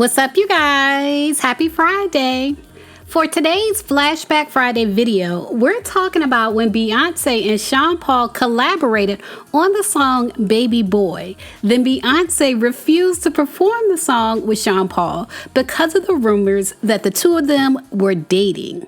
What's up, you guys? Happy Friday. For today's Flashback Friday video, we're talking about when Beyonce and Sean Paul collaborated on the song Baby Boy. Then Beyonce refused to perform the song with Sean Paul because of the rumors that the two of them were dating.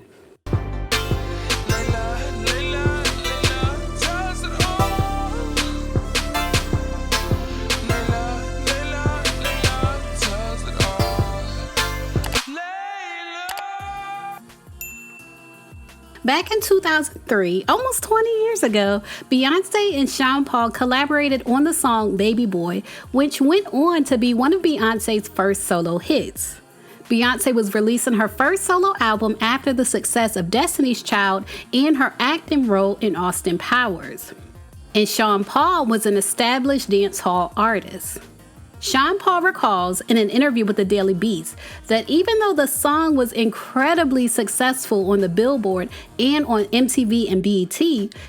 Back in 2003, almost 20 years ago, Beyonce and Sean Paul collaborated on the song Baby Boy, which went on to be one of Beyonce's first solo hits. Beyonce was releasing her first solo album after the success of Destiny's Child and her acting role in Austin Powers. And Sean Paul was an established dancehall artist. Sean Paul recalls in an interview with the Daily Beast that even though the song was incredibly successful on the Billboard and on MTV and BET,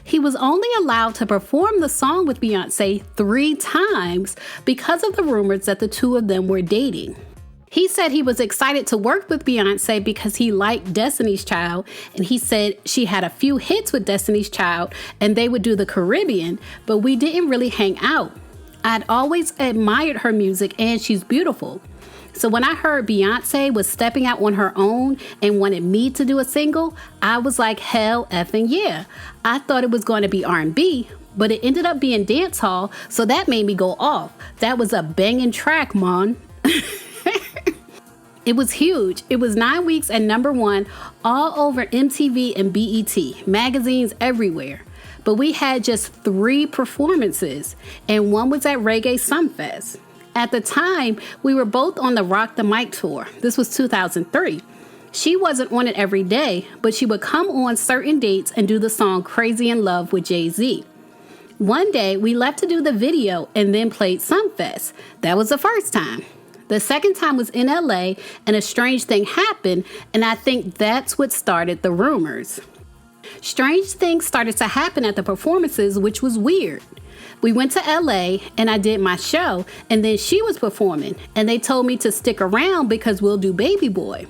he was only allowed to perform the song with Beyonce 3 times because of the rumors that the two of them were dating. He said he was excited to work with Beyonce because he liked Destiny's Child, and he said she had a few hits with Destiny's Child and they would do the Caribbean, but we didn't really hang out. I'd always admired her music and she's beautiful. So when I heard Beyonce was stepping out on her own and wanted me to do a single, I was like, hell effing yeah. I thought it was going to be R&B, but it ended up being dancehall, so that made me go off. That was a banging track, man. It was huge. It was 9 weeks at #1 all over MTV and BET, magazines everywhere. But we had just 3 performances, and one was at Reggae Sumfest. At the time, we were both on the Rock the Mic tour. This was 2003. She wasn't on it every day, but she would come on certain dates and do the song Crazy in Love with Jay-Z. One day, we left to do the video and then played Sumfest. That was the first time. The second time was in LA, and a strange thing happened, and I think that's what started the rumors. Strange things started to happen at the performances, which was weird. We went to LA and I did my show, and then she was performing, and they told me to stick around because we'll do Baby Boy.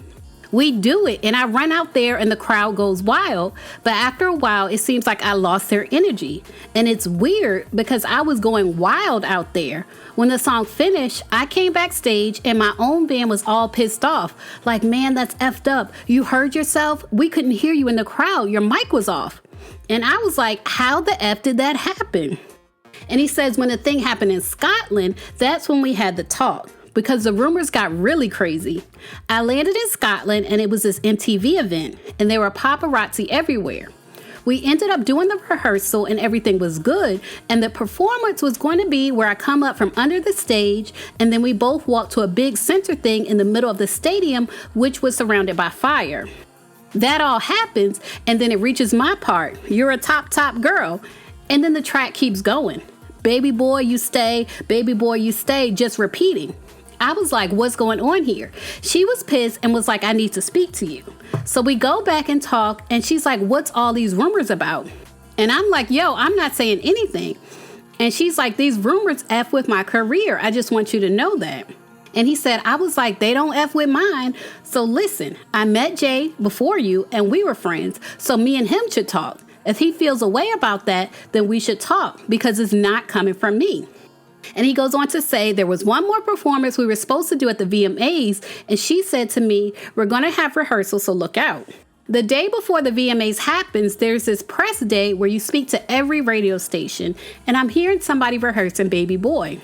We do it, and I run out there and the crowd goes wild, but after a while it seems like I lost their energy. And it's weird because I was going wild out there. When the song finished, I came backstage and my own band was all pissed off. Like, man, that's effed up. You heard yourself? We couldn't hear you in the crowd. Your mic was off. And I was like, how the F did that happen? And he says when the thing happened in Scotland, that's when we had the talk, because the rumors got really crazy. I landed in Scotland and it was this MTV event, and there were paparazzi everywhere. We ended up doing the rehearsal and everything was good, and the performance was going to be where I come up from under the stage, and then we both walked to a big center thing in the middle of the stadium, which was surrounded by fire. That all happens, and then it reaches my part. You're a top girl. And then the track keeps going. Baby boy, you stay. Baby boy, you stay. Just repeating. I was like, what's going on here? She was pissed and was like, I need to speak to you. So we go back and talk, and she's like, what's all these rumors about? And I'm like, yo, I'm not saying anything. And she's like, these rumors F with my career. I just want you to know that. And he said, I was like, they don't F with mine. So listen, I met Jay before you and we were friends. So me and him should talk. If he feels a way about that, then we should talk because it's not coming from me. And he goes on to say there was one more performance we were supposed to do at the VMAs, and she said to me, we're going to have rehearsal, so look out. The day before the VMAs happens, there's this press day where you speak to every radio station, and I'm hearing somebody rehearsing Baby Boy.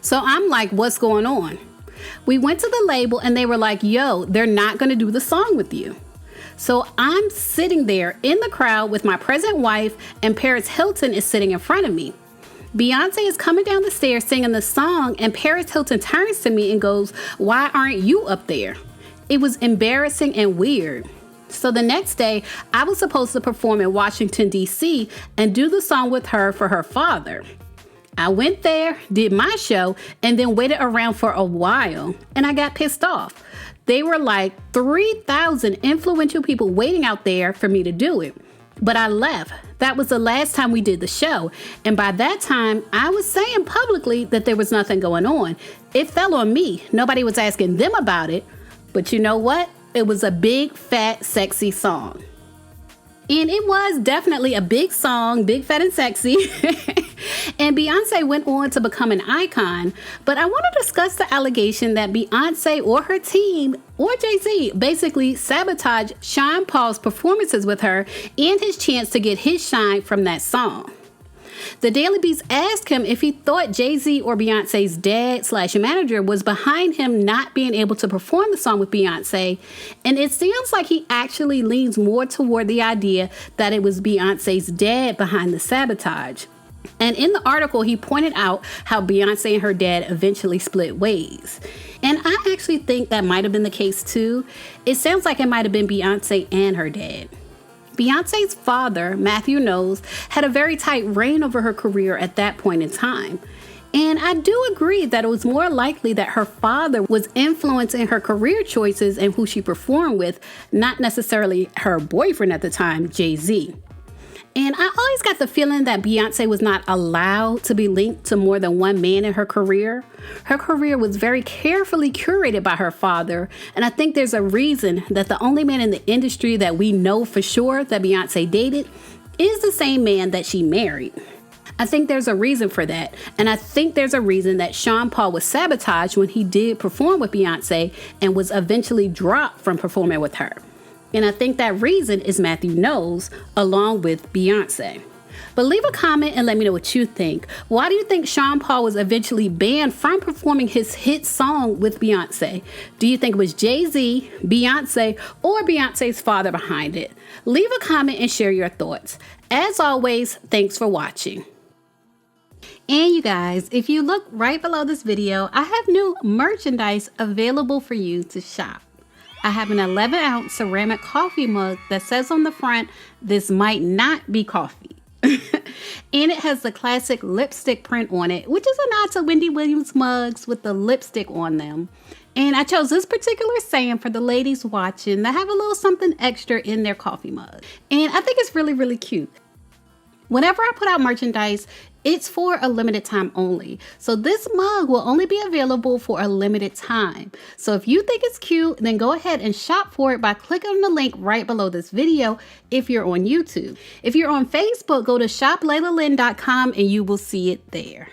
So I'm like, what's going on? We went to the label and they were like, yo, they're not going to do the song with you. So I'm sitting there in the crowd with my present wife, and Paris Hilton is sitting in front of me. Beyonce is coming down the stairs singing the song, and Paris Hilton turns to me and goes, why aren't you up there? It was embarrassing and weird. So the next day, I was supposed to perform in Washington, D.C. and do the song with her for her father. I went there, did my show, and then waited around for a while, and I got pissed off. They were like 3,000 influential people waiting out there for me to do it. But I left. That was the last time we did the show. And by that time, I was saying publicly that there was nothing going on. It fell on me. Nobody was asking them about it. But you know what? It was a big, fat, sexy song. And it was definitely a big song, big, fat, and sexy. And Beyonce went on to become an icon. But I want to discuss the allegation that Beyonce or her team or Jay-Z basically sabotaged Sean Paul's performances with her and his chance to get his shine from that song. The Daily Beast asked him if he thought Jay-Z or Beyonce's dad/manager was behind him not being able to perform the song with Beyonce, and it sounds like he actually leans more toward the idea that it was Beyonce's dad behind the sabotage. And in the article, he pointed out how Beyonce and her dad eventually split ways. And I actually think that might have been the case too. It sounds like it might have been Beyonce and her dad. Beyonce's father, Matthew Knowles, had a very tight reign over her career at that point in time. And I do agree that it was more likely that her father was influencing her career choices and who she performed with, not necessarily her boyfriend at the time, Jay-Z. And I always got the feeling that Beyonce was not allowed to be linked to more than one man in her career. Her career was very carefully curated by her father, and I think there's a reason that the only man in the industry that we know for sure that Beyonce dated is the same man that she married. I think there's a reason for that, and I think there's a reason that Sean Paul was sabotaged when he did perform with Beyonce and was eventually dropped from performing with her. And I think that reason is Matthew Knowles, along with Beyonce. But leave a comment and let me know what you think. Why do you think Sean Paul was eventually banned from performing his hit song with Beyonce? Do you think it was Jay-Z, Beyonce, or Beyonce's father behind it? Leave a comment and share your thoughts. As always, thanks for watching. And you guys, if you look right below this video, I have new merchandise available for you to shop. I have an 11-ounce ceramic coffee mug that says on the front, "This might not be coffee." And it has the classic lipstick print on it, which is a nod to Wendy Williams mugs with the lipstick on them. And I chose this particular saying for the ladies watching that have a little something extra in their coffee mug. And I think it's really, really cute. Whenever I put out merchandise, it's for a limited time only. So this mug will only be available for a limited time. So if you think it's cute, then go ahead and shop for it by clicking on the link right below this video if you're on YouTube. If you're on Facebook, go to shoplaylalyn.com and you will see it there.